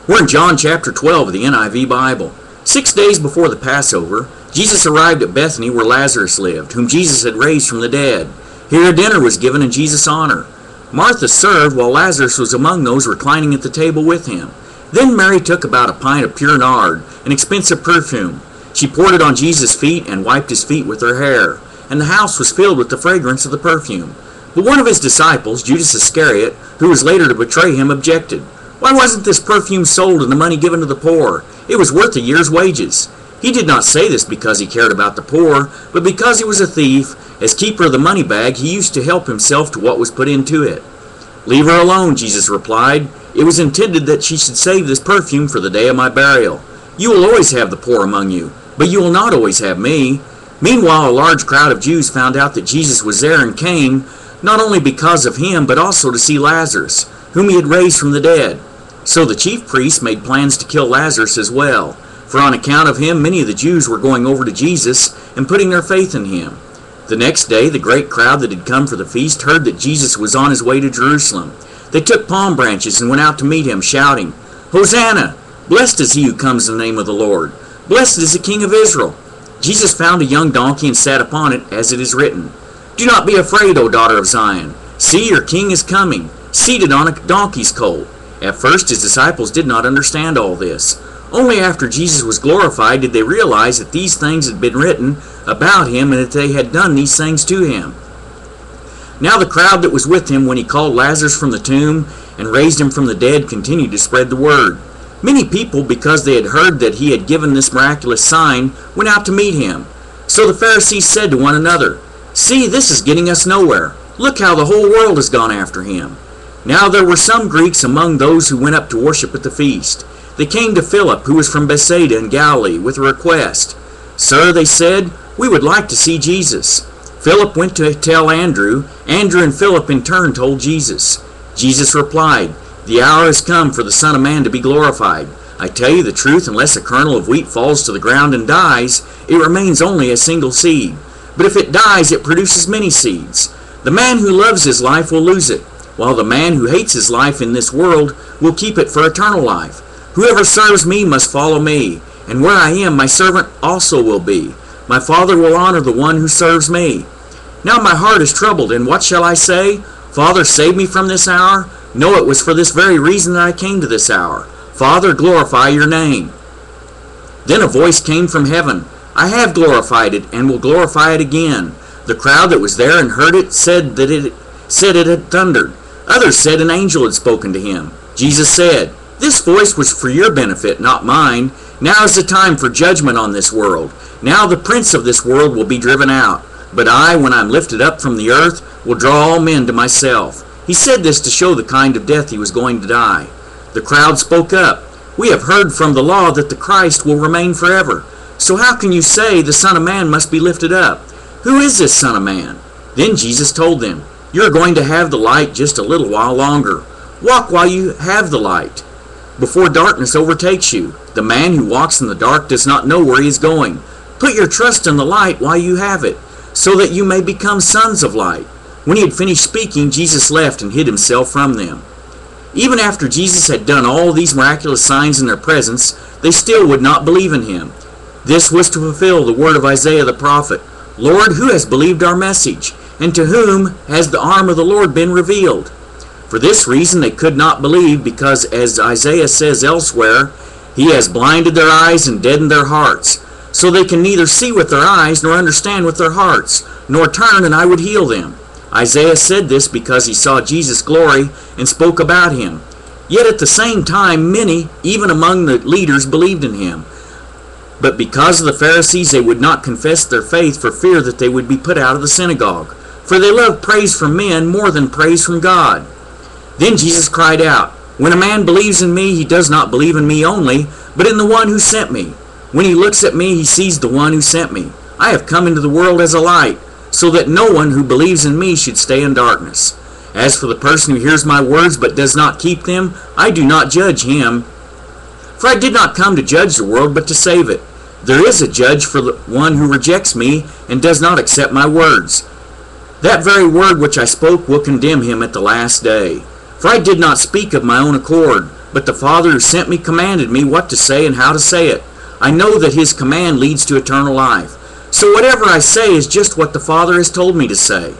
We're in John chapter 12 of the NIV Bible. 6 days before the Passover, Jesus arrived at Bethany where Lazarus lived, whom Jesus had raised from the dead. Here a dinner was given in Jesus' honor. Martha served while Lazarus was among those reclining at the table with him. Then Mary took about a pint of pure nard, an expensive perfume. She poured it on Jesus' feet and wiped his feet with her hair, and the house was filled with the fragrance of the perfume. But one of his disciples, Judas Iscariot, who was later to betray him, objected. Why wasn't this perfume sold and the money given to the poor? It was worth a year's wages. He did not say this because he cared about the poor, but because he was a thief. As keeper of the money bag, he used to help himself to what was put into it. Leave her alone, Jesus replied. It was intended that she should save this perfume for the day of my burial. You will always have the poor among you, but you will not always have me. Meanwhile, a large crowd of Jews found out that Jesus was there and came, not only because of him, but also to see Lazarus, whom he had raised from the dead. So the chief priests made plans to kill Lazarus as well, for on account of him many of the Jews were going over to Jesus and putting their faith in him. The next day the great crowd that had come for the feast heard that Jesus was on his way to Jerusalem. They took palm branches and went out to meet him, shouting, Hosanna! Blessed is he who comes in the name of the Lord. Blessed is the King of Israel. Jesus found a young donkey and sat upon it, as it is written, Do not be afraid, O daughter of Zion. See, your king is coming, seated on a donkey's colt. At first his disciples did not understand all this. Only after Jesus was glorified did they realize that these things had been written about him and that they had done these things to him. Now the crowd that was with him when he called Lazarus from the tomb and raised him from the dead continued to spread the word. Many people, because they had heard that he had given this miraculous sign, went out to meet him. So the Pharisees said to one another, See, this is getting us nowhere. Look how the whole world has gone after him. Now there were some Greeks among those who went up to worship at the feast. They came to Philip, who was from Bethsaida in Galilee, with a request. Sir, they said, we would like to see Jesus. Philip went to tell Andrew. Andrew and Philip in turn told Jesus. Jesus replied, The hour has come for the Son of Man to be glorified. I tell you the truth, unless a kernel of wheat falls to the ground and dies, it remains only a single seed. But if it dies, it produces many seeds. The man who loves his life will lose it, while the man who hates his life in this world will keep it for eternal life. Whoever serves me must follow me, and where I am my servant also will be. My Father will honor the one who serves me. Now my heart is troubled, and what shall I say? Father, save me from this hour? No, it was for this very reason that I came to this hour. Father, glorify your name. Then a voice came from heaven. I have glorified it, and will glorify it again. The crowd that was there and heard it said it had thundered. Others said an angel had spoken to him. Jesus said, This voice was for your benefit, not mine. Now is the time for judgment on this world. Now the prince of this world will be driven out. But I, when I am lifted up from the earth, will draw all men to myself. He said this to show the kind of death he was going to die. The crowd spoke up. We have heard from the law that the Christ will remain forever. So how can you say the Son of Man must be lifted up? Who is this Son of Man? Then Jesus told them, You are going to have the light just a little while longer. Walk while you have the light, before darkness overtakes you. The man who walks in the dark does not know where he is going. Put your trust in the light while you have it, so that you may become sons of light. When he had finished speaking, Jesus left and hid himself from them. Even after Jesus had done all these miraculous signs in their presence, they still would not believe in him. This was to fulfill the word of Isaiah the prophet. Lord, who has believed our message? And to whom has the arm of the Lord been revealed? For this reason they could not believe, because as Isaiah says elsewhere, He has blinded their eyes and deadened their hearts, so they can neither see with their eyes nor understand with their hearts, nor turn and I would heal them. Isaiah said this because he saw Jesus' glory and spoke about him. Yet at the same time many, even among the leaders, believed in him. But because of the Pharisees they would not confess their faith for fear that they would be put out of the synagogue. For they love praise from men more than praise from God. Then Jesus cried out, When a man believes in me, he does not believe in me only, but in the one who sent me. When he looks at me, he sees the one who sent me. I have come into the world as a light, so that no one who believes in me should stay in darkness. As for the person who hears my words but does not keep them, I do not judge him. For I did not come to judge the world, but to save it. There is a judge for the one who rejects me and does not accept my words. That very word which I spoke will condemn him at the last day. For I did not speak of my own accord, But the Father who sent me commanded me what to say and how to say it. I know that his command leads to eternal life. So whatever I say is just what the Father has told me to say.